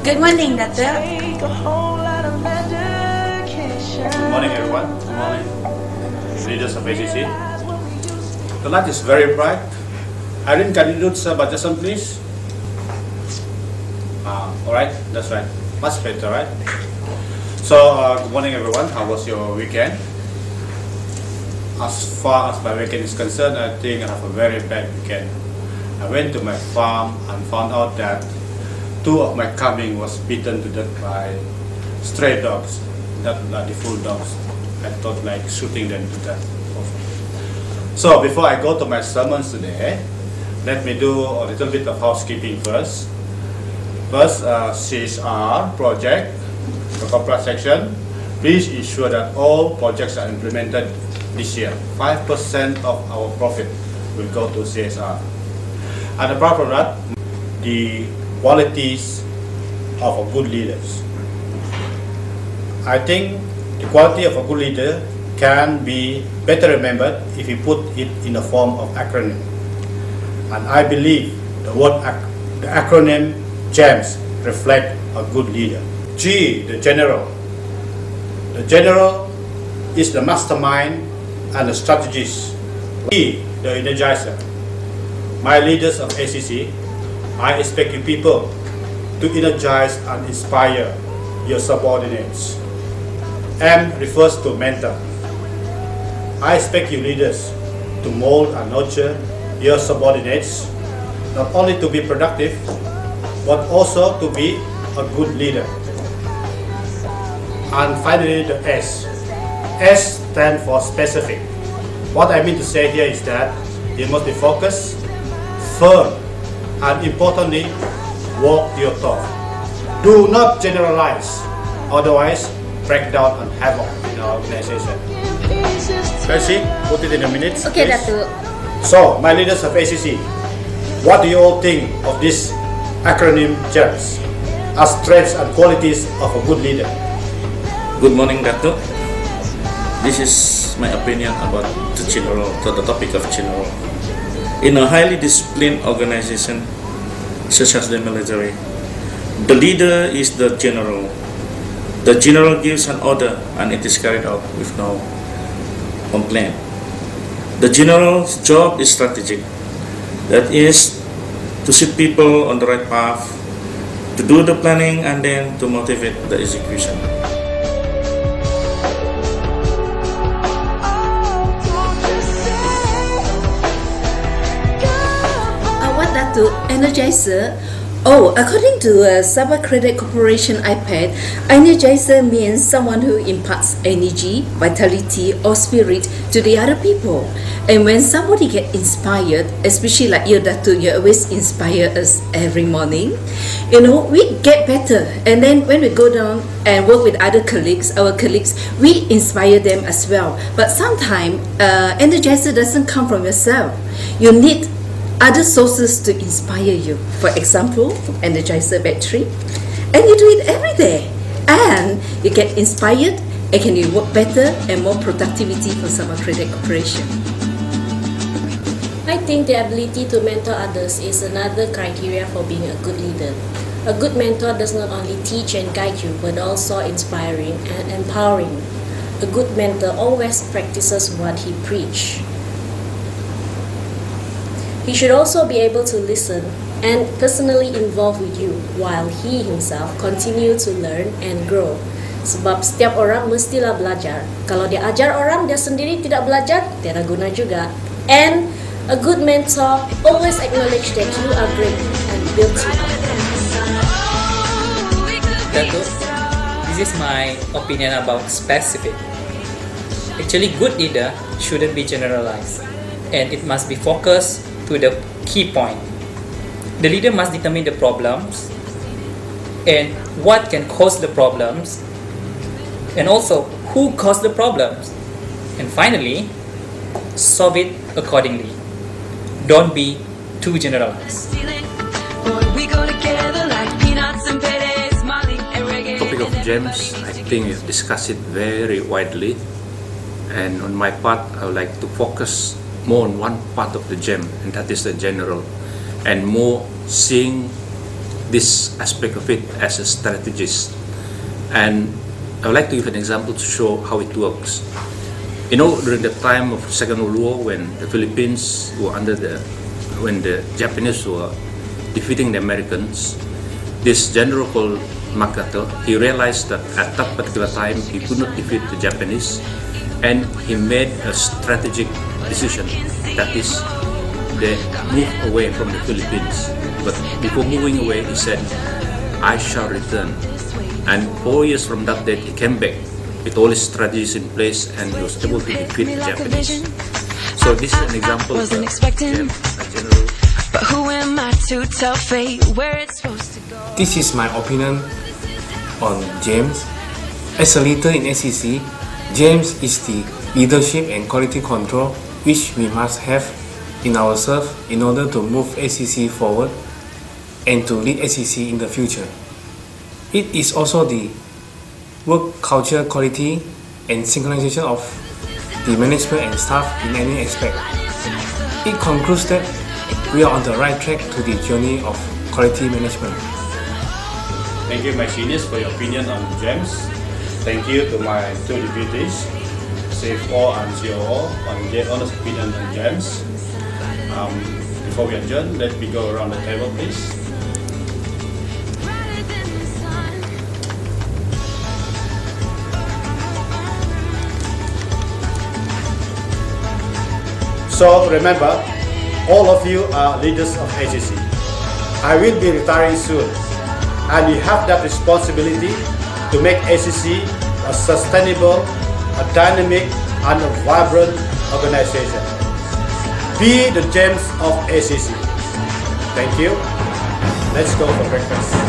Good morning, Doctor. Good morning, everyone. Good morning, leaders of ACC. The light is very bright. Irene, can you do the baptism, please? Alright, that's right. Much better, right? So, good morning, everyone. How was your weekend? As far as my weekend is concerned, I think I have a very bad weekend. I went to my farm and found out that 2 of my kambing was beaten to death by stray dogs, not bloody full dogs. I thought like shooting them to death. So before I go to my sermons today, let me do a little bit of housekeeping first. First, CSR project, the corporate section. Please ensure that all projects are implemented this year. 5% of our profit will go to CSR. And apart from that, the qualities of a good leader. I think the quality of a good leader can be better remembered if you put it in the form of acronym. And I believe the acronym GEMS reflect a good leader. G, the general. The general is the mastermind and the strategist. E, the energizer. My leaders of ACC, I expect you people to energize and inspire your subordinates. M refers to mentor. I expect you leaders to mold and nurture your subordinates, not only to be productive, but also to be a good leader. And finally, the S. S stands for specific. What I mean to say here is that you must be focused, firm, and importantly, walk your talk. Do not generalize, otherwise break down and havoc in our organization. Let's see, put it in a minute. Okay, Datuk. So, my leaders of ACC, what do you all think of this acronym GEMS as traits and qualities of a good leader? Good morning, Datuk. This is my opinion about the topic of general. In a highly disciplined organization, such as the military, the leader is the general. The general gives an order and it is carried out with no complaint. The general's job is strategic. That is to set people on the right path, to do the planning and then to motivate the execution. What Datuk? Energizer? Oh, according to Sabah Credit Corporation iPad, Energizer means someone who imparts energy, vitality or spirit to the other people. And when somebody get inspired, especially like you Datuk, you always inspire us every morning. You know, we get better. And then when we go down and work with other colleagues, our colleagues, we inspire them as well. But sometimes Energizer doesn't come from yourself. You need other sources to inspire you. For example, Energizer battery, and you do it every day, and you get inspired, and can you work better and more productivity for Sabah Credit Corporation. I think the ability to mentor others is another criteria for being a good leader. A good mentor does not only teach and guide you, but also inspiring and empowering. A good mentor always practices what he preaches. He should also be able to listen and personally involve with you while he himself continue to learn and grow. Sebab setiap orang mestilah belajar. Kalau dia ajar orang, dia sendiri tidak belajar, tiada guna juga. And a good mentor always acknowledge that you are great and build you up. Datuk, this is my opinion about specific. Actually, good leader shouldn't be generalized, and it must be focused to the key point. The leader must determine the problems and what can cause the problems, and also who caused the problems, and finally solve it accordingly. Don't be too generalized. Topic of GEMS, I think is discussed it very widely, and on my part I would like to focus more on one part of the gem, and that is the general, and more seeing this aspect of it as a strategist. And I would like to give an example to show how it works. You know, during the time of Second World War, when the Philippines were when the Japanese were defeating the Americans, this general called MacArthur, he realized that at that particular time he could not defeat the Japanese, and he made a strategic decision, that is, they moved away from the Philippines. But before moving away, he said, I shall return. And 4 years from that date, he came back with all his strategies in place, and he was able to defeat the Japanese. So this is an example of a general. But who am I to tell fate where it's supposed to go? This is my opinion on James. As a leader in SEC, James is the leadership and quality control which we must have in ourselves in order to move SEC forward and to lead SEC in the future. It is also the work culture quality and synchronization of the management and staff in any aspect. It concludes that we are on the right track to the journey of quality management. Thank you, my seniors, for your opinion on James. Thank you to my two deputies, CFO and COO, on their honest opinion on James. Before we adjourn, let me go around the table, please. So remember, all of you are leaders of SEC. I will be retiring soon, and you have that responsibility to make SEC a sustainable, a dynamic, and a vibrant organization. Be the James of SEC. Thank you. Let's go for breakfast.